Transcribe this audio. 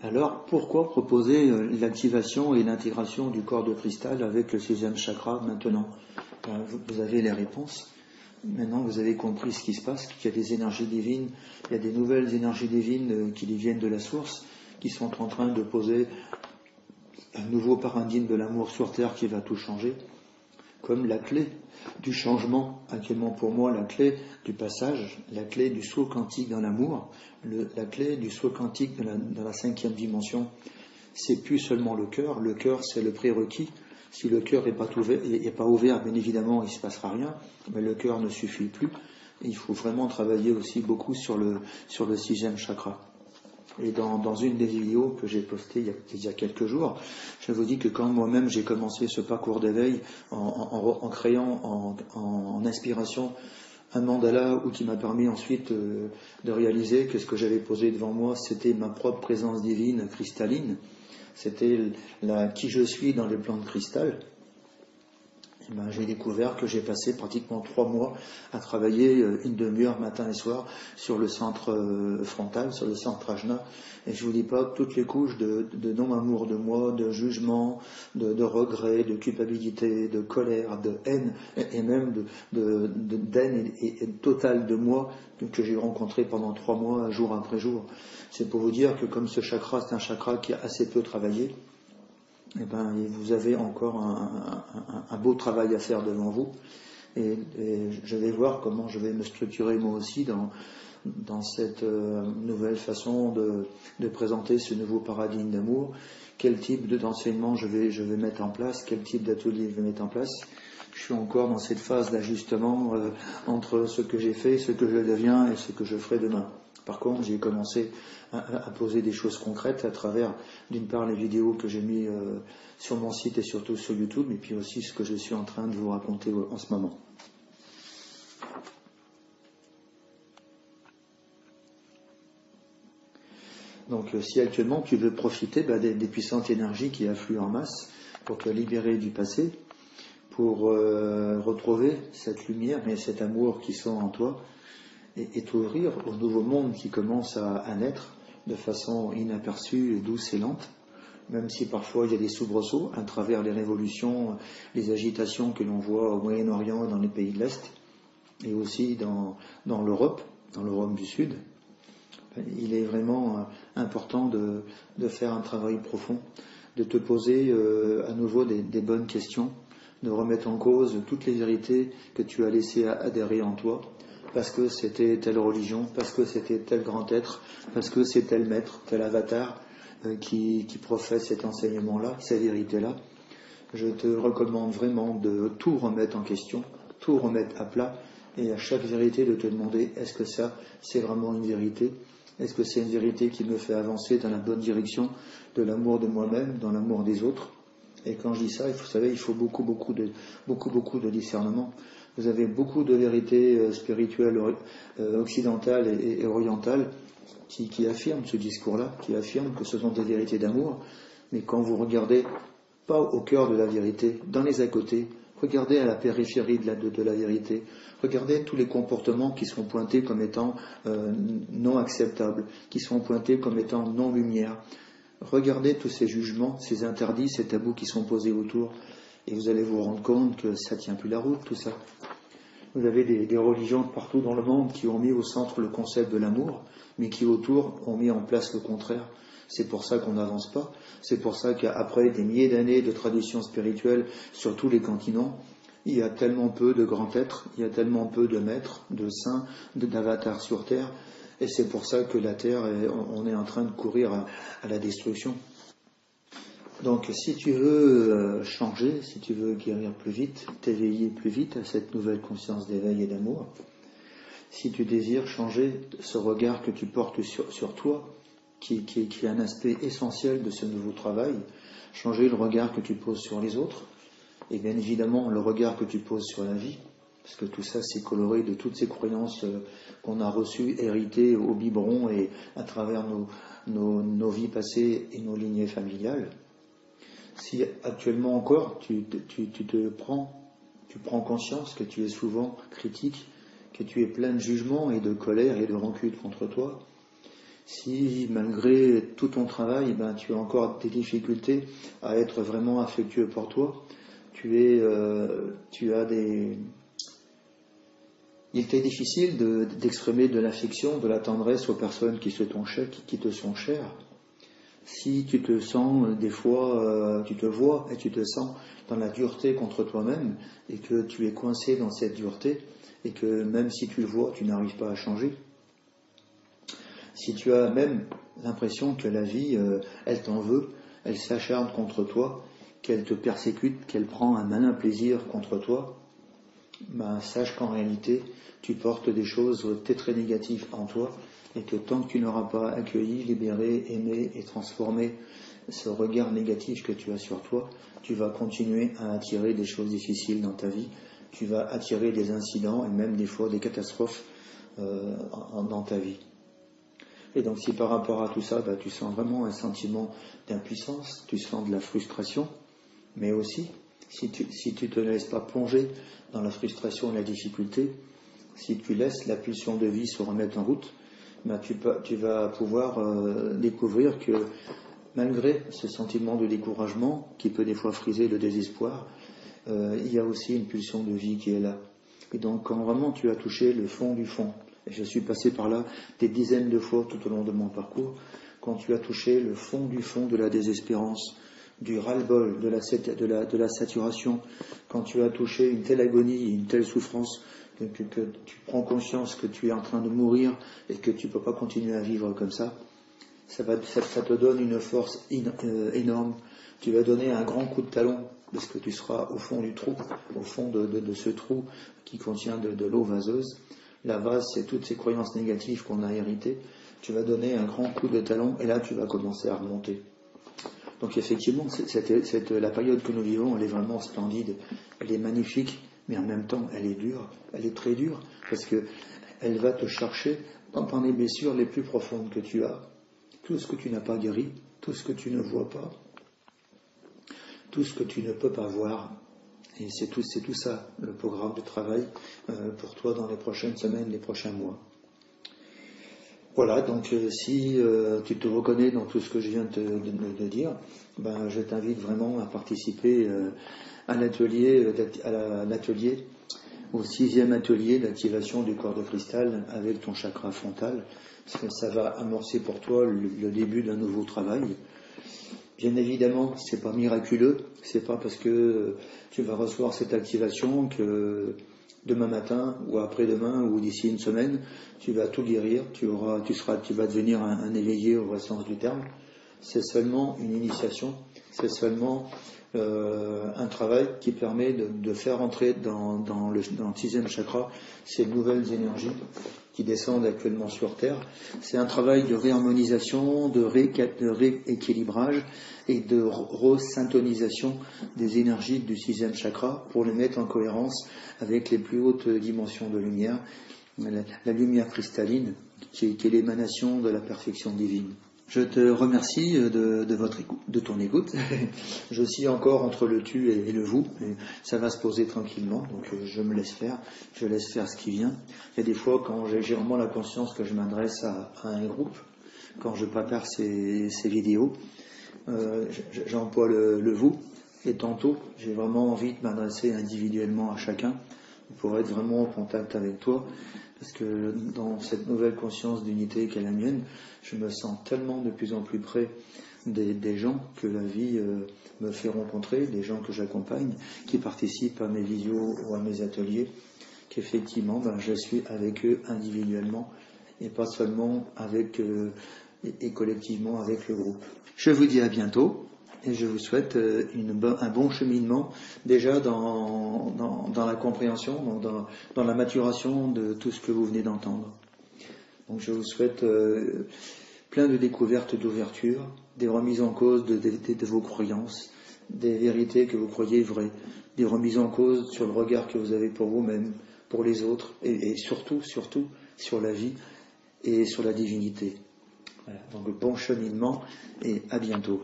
Alors, pourquoi proposer l'activation et l'intégration du corps de cristal avec le 6e chakra maintenant? Vous avez les réponses. Maintenant, vous avez compris ce qui se passe, qu'il y a des énergies divines, il y a des nouvelles énergies divines qui viennent de la source, qui sont en train de poser un nouveau paradigme de l'amour sur Terre qui va tout changer, comme la clé du changement, actuellement pour moi, la clé du passage, la clé du saut quantique dans l'amour, la clé du saut quantique dans la 5e dimension. C'est plus seulement le cœur c'est le prérequis. Si le cœur n'est pas ouvert, bien évidemment, il ne se passera rien, mais le cœur ne suffit plus. Il faut vraiment travailler aussi beaucoup sur le 6e chakra. Et dans une des vidéos que j'ai postées il y a quelques jours, je vous dis que quand moi-même j'ai commencé ce parcours d'éveil en créant en inspiration un mandala qui m'a permis ensuite de réaliser que ce que j'avais posé devant moi, c'était ma propre présence divine cristalline, c'était qui je suis dans les plans de cristal. J'ai découvert que j'ai passé pratiquement 3 mois à travailler une demi-heure matin et soir sur le centre frontal, sur le centre ajna. Et je ne vous dis pas toutes les couches de non-amour de moi, de jugement, de regret, de culpabilité, de colère, de haine, et même d'haine et totale de moi que j'ai rencontré pendant 3 mois, jour après jour. C'est pour vous dire que comme ce chakra, c'est un chakra qui a assez peu travaillé, vous avez encore un beau travail à faire devant vous. Et je vais voir comment je vais me structurer moi aussi dans cette nouvelle façon de présenter ce nouveau paradigme d'amour. Quel type d'enseignement je vais mettre en place, quel type d'atelier je vais mettre en place. Je suis encore dans cette phase d'ajustement entre ce que j'ai fait, ce que je deviens et ce que je ferai demain. Par contre, j'ai commencé à poser des choses concrètes à travers, d'une part, les vidéos que j'ai mis sur mon site et surtout sur YouTube, et puis aussi ce que je suis en train de vous raconter en ce moment. Donc, si actuellement tu veux profiter des puissantes énergies qui affluent en masse pour te libérer du passé, pour retrouver cette lumière et cet amour qui sont en toi, et t'ouvrir au nouveau monde qui commence à naître de façon inaperçue, douce et lente, même si parfois il y a des soubresauts à travers les révolutions, les agitations que l'on voit au Moyen-Orient et dans les pays de l'Est, et aussi dans l'Europe du Sud. Il est vraiment important de faire un travail profond, de te poser à nouveau des bonnes questions, de remettre en cause toutes les vérités que tu as laissées adhérer en toi, parce que c'était telle religion, parce que c'était tel grand être, parce que c'est tel maître, tel avatar qui professe cet enseignement-là, ces vérités-là. Je te recommande vraiment de tout remettre en question, tout remettre à plat, et à chaque vérité de te demander, est-ce que ça, c'est vraiment une vérité? Est-ce que c'est une vérité qui me fait avancer dans la bonne direction de l'amour de moi-même, dans l'amour des autres? Et quand je dis ça, vous savez, il faut beaucoup de discernement. Vous avez beaucoup de vérités spirituelles occidentales et orientales qui affirment ce discours-là, qui affirment que ce sont des vérités d'amour, mais quand vous regardez pas au cœur de la vérité, dans les à côté, regardez à la périphérie de la vérité, regardez tous les comportements qui sont pointés comme étant non acceptables, qui sont pointés comme étant non-lumière. Regardez tous ces jugements, ces interdits, ces tabous qui sont posés autour, et vous allez vous rendre compte que ça ne tient plus la route, tout ça. Vous avez des religions partout dans le monde qui ont mis au centre le concept de l'amour, mais qui autour ont mis en place le contraire. C'est pour ça qu'on n'avance pas. C'est pour ça qu'après des milliers d'années de traditions spirituelles sur tous les continents, il y a tellement peu de grands êtres, il y a tellement peu de maîtres, de saints, d'avatars sur Terre, et c'est pour ça que la Terre, on est en train de courir à la destruction. Donc si tu veux changer, si tu veux guérir plus vite, t'éveiller plus vite à cette nouvelle conscience d'éveil et d'amour, si tu désires changer ce regard que tu portes sur toi, qui est un aspect essentiel de ce nouveau travail, changer le regard que tu poses sur les autres, et bien évidemment le regard que tu poses sur la vie, parce que tout ça c'est coloré de toutes ces croyances qu'on a reçues, héritées au biberon et à travers nos vies passées et nos lignées familiales. Si actuellement encore tu prends conscience que tu es souvent critique, que tu es plein de jugement et de colère et de rancune contre toi, Si malgré tout ton travail, tu as encore des difficultés à être vraiment affectueux pour toi, il t'est difficile d'exprimer de l'affection, de la tendresse aux personnes qui te sont chères. Si tu te sens des fois, tu te vois et tu te sens dans la dureté contre toi-même et que tu es coincé dans cette dureté et que même si tu le vois, tu n'arrives pas à changer. Si tu as même l'impression que la vie, elle t'en veut, elle s'acharne contre toi, qu'elle te persécute, qu'elle prend un malin plaisir contre toi, sache qu'en réalité, tu portes des choses très négatives en toi et que tant que tu n'auras pas accueilli, libéré, aimé et transformé ce regard négatif que tu as sur toi, tu vas continuer à attirer des choses difficiles dans ta vie, tu vas attirer des incidents et même des fois des catastrophes dans ta vie. Et donc si par rapport à tout ça, tu sens vraiment un sentiment d'impuissance, tu sens de la frustration, mais aussi, si tu ne te laisses pas plonger dans la frustration et la difficulté, si tu laisses la pulsion de vie se remettre en route, tu vas pouvoir découvrir que malgré ce sentiment de découragement qui peut des fois friser le désespoir, il y a aussi une pulsion de vie qui est là. Et donc quand vraiment tu as touché le fond du fond, et je suis passé par là des dizaines de fois tout au long de mon parcours, quand tu as touché le fond du fond de la désespérance, du ras-le-bol, de la saturation, quand tu as touché une telle agonie, une telle souffrance, que tu prends conscience que tu es en train de mourir et que tu ne peux pas continuer à vivre comme ça, ça te donne une force énorme. Tu vas donner un grand coup de talon parce que tu seras au fond du trou, au fond de ce trou qui contient de l'eau vaseuse. La vase, c'est toutes ces croyances négatives qu'on a héritées. Tu vas donner un grand coup de talon et là, tu vas commencer à remonter. Donc effectivement, la période que nous vivons, elle est vraiment splendide, elle est magnifique, mais en même temps, elle est dure, elle est très dure, parce qu'elle va te chercher dans les blessures les plus profondes que tu as, tout ce que tu n'as pas guéri, tout ce que tu ne vois pas, tout ce que tu ne peux pas voir. Et c'est tout ça, le programme de travail pour toi dans les prochaines semaines, les prochains mois. Voilà, donc si tu te reconnais dans tout ce que je viens de dire, je t'invite vraiment à participer à l'atelier, au 6e atelier d'activation du corps de cristal avec ton chakra frontal, parce que ça va amorcer pour toi le début d'un nouveau travail. Bien évidemment, c'est pas miraculeux, c'est pas parce que tu vas recevoir cette activation que demain matin ou après-demain ou d'ici une semaine, tu vas tout guérir, tu vas devenir un éveillé au vrai sens du terme. C'est seulement une initiation, c'est seulement un travail qui permet de faire entrer dans le 6e chakra ces nouvelles énergies qui descendent actuellement sur Terre. C'est un travail de réharmonisation, de rééquilibrage et de resyntonisation des énergies du 6e chakra pour les mettre en cohérence avec les plus hautes dimensions de lumière, la lumière cristalline qui est l'émanation de la perfection divine. Je te remercie de ton écoute. Je suis encore entre le tu et le vous. Et ça va se poser tranquillement, donc je me laisse faire. Je laisse faire ce qui vient. Il y a des fois quand j'ai vraiment la conscience que je m'adresse à un groupe, quand je prépare ces vidéos, j'emploie le vous. Et tantôt, j'ai vraiment envie de m'adresser individuellement à chacun pour être vraiment en contact avec toi. Parce que dans cette nouvelle conscience d'unité qu'est la mienne, je me sens tellement de plus en plus près des gens que la vie me fait rencontrer, des gens que j'accompagne, qui participent à mes visios ou à mes ateliers, qu'effectivement je suis avec eux individuellement et pas seulement avec et collectivement avec le groupe. Je vous dis à bientôt. Et je vous souhaite un bon cheminement déjà dans la compréhension, dans la maturation de tout ce que vous venez d'entendre. Donc je vous souhaite plein de découvertes, d'ouverture, des remises en cause de vos croyances, des vérités que vous croyez vraies, des remises en cause sur le regard que vous avez pour vous-même, pour les autres, et surtout sur la vie et sur la divinité. Voilà. Donc bon cheminement et à bientôt.